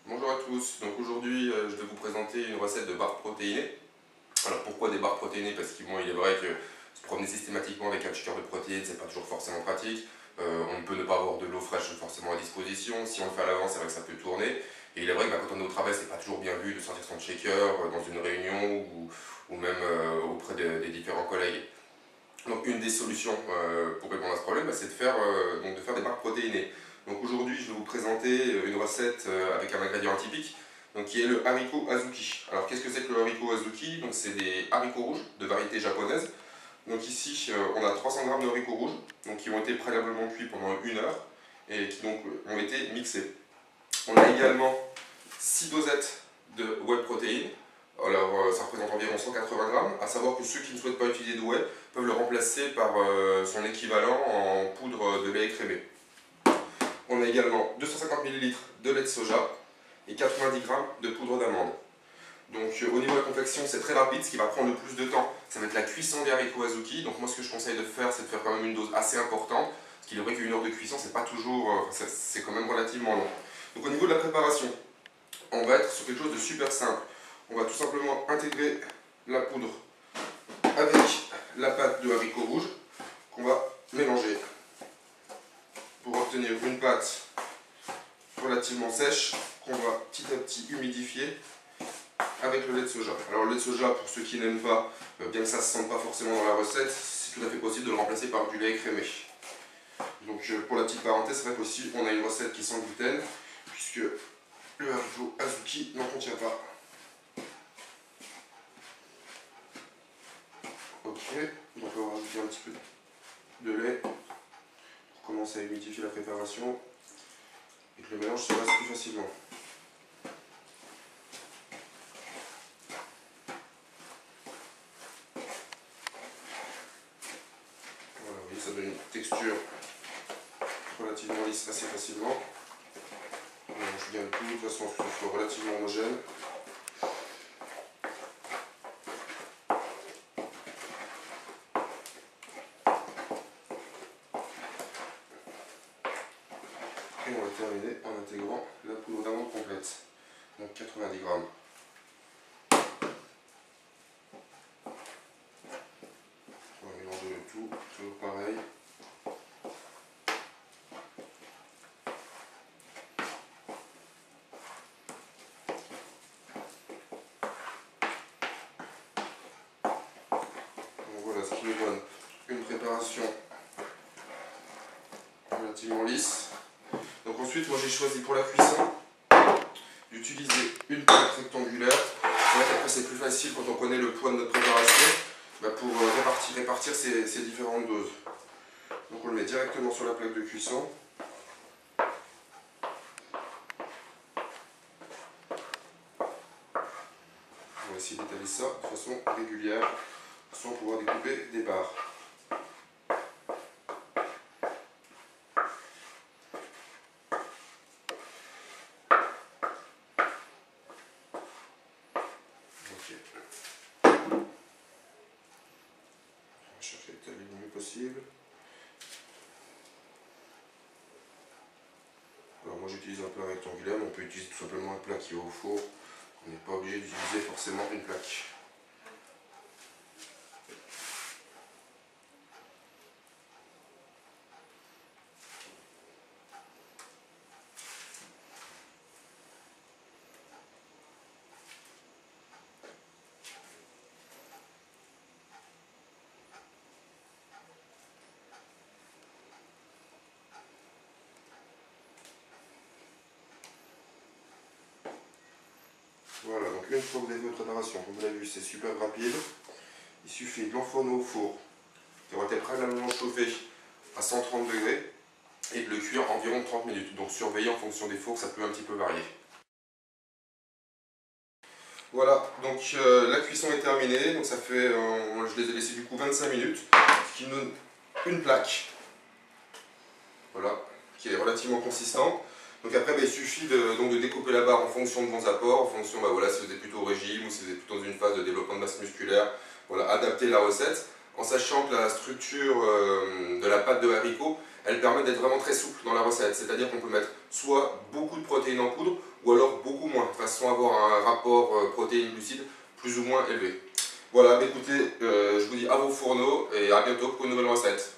Bonjour à tous, donc aujourd'hui je vais vous présenter une recette de barres protéinées. Alors pourquoi des barres protéinées? Parce qu'il est vrai que se promener systématiquement avec un shaker de protéines, c'est pas toujours forcément pratique. On ne peut ne pas avoir de l'eau fraîche forcément à disposition. Si on le fait à l'avance, c'est vrai que ça peut tourner. Et il est vrai que quand on est au travail, c'est pas toujours bien vu de sortir son shaker dans une réunion ou même auprès des différents collègues. Donc une des solutions pour répondre à ce problème, c'est de faire des barres protéinées. Donc aujourd'hui je vais vous présenter une recette avec un ingrédient atypique, donc qui est le haricot azuki. Alors qu'est-ce que c'est que le haricot azuki? Donc c'est des haricots rouges de variété japonaise. Donc ici on a 300 g de haricots rouges donc, qui ont été préalablement cuits pendant 1 heure et qui donc ont été mixés. On a également 6 dosettes de whey protéines. Alors ça représente environ 180 grammes, à savoir que ceux qui ne souhaitent pas utiliser de whey peuvent le remplacer par son équivalent en poudre de lait écrémé. On a également 250 ml de lait de soja et 90 g de poudre d'amande. Donc au niveau de la confection, c'est très rapide. Ce qui va prendre le plus de temps, ça va être la cuisson des haricots azuki. Donc moi ce que je conseille de faire, c'est de faire quand même une dose assez importante, parce qu'il est vrai qu'une heure de cuisson, c'est pas toujours, c'est quand même relativement long. Donc au niveau de la préparation, on va être sur quelque chose de super simple. On va tout simplement intégrer la poudre avec la pâte de haricots rouges qu'on va mélanger pour obtenir une pâte relativement sèche qu'on va petit à petit humidifier avec le lait de soja. Alors le lait de soja, pour ceux qui n'aiment pas, bien que ça ne se sente pas forcément dans la recette, c'est tout à fait possible de le remplacer par du lait écrémé. Donc pour la petite parenthèse, c'est vrai qu'aussi on a une recette qui est sans gluten, puisque le haricot azuki n'en contient pas. Ok, donc on va rajouter un petit peu de lait pour commencer à humidifier la préparation et que le mélange se fasse plus facilement. Voilà, vous voyez, ça donne une texture relativement lisse assez facilement. On mélange bien le tout, de toute façon il faut relativement homogène. Et on va terminer en intégrant la poudre d'amande complète, donc 90 grammes. On va mélanger le tout, toujours pareil. Donc voilà ce qui nous donne une préparation relativement lisse. Donc ensuite, moi j'ai choisi pour la cuisson d'utiliser une plaque rectangulaire. C'est vrai qu'après c'est plus facile quand on connaît le poids de notre préparation pour répartir ces différentes doses. Donc on le met directement sur la plaque de cuisson. On va essayer d'étaler ça de façon régulière sans pouvoir découper des barres. On va chercher d'étaler le mieux possible. Alors moi j'utilise un plat rectangulaire, mais on peut utiliser tout simplement un plat qui est au four. On n'est pas obligé d'utiliser forcément une plaque. Voilà, donc une fois que vous avez votre préparation, comme vous l'avez vu, c'est super rapide. Il suffit de l'enfourner au four, qui aura été préalablement chauffé à 130 degrés, et de le cuire environ 30 minutes. Donc surveillez en fonction des fours, ça peut un petit peu varier. Voilà, donc la cuisson est terminée, donc ça fait, je les ai laissés du coup 25 minutes, ce qui nous donne une plaque, voilà, qui est relativement consistante. Donc après, il suffit de découper la barre en fonction de vos apports, en fonction si vous êtes plutôt au régime ou si vous êtes plutôt dans une phase de développement de masse musculaire. Voilà, adapter la recette. en sachant que la structure de la pâte de haricot, elle permet d'être vraiment très souple dans la recette. C'est-à-dire qu'on peut mettre soit beaucoup de protéines en poudre, ou alors beaucoup moins, de façon à avoir un rapport protéines-glucides plus ou moins élevé. Voilà, écoutez, je vous dis à vos fourneaux et à bientôt pour une nouvelle recette.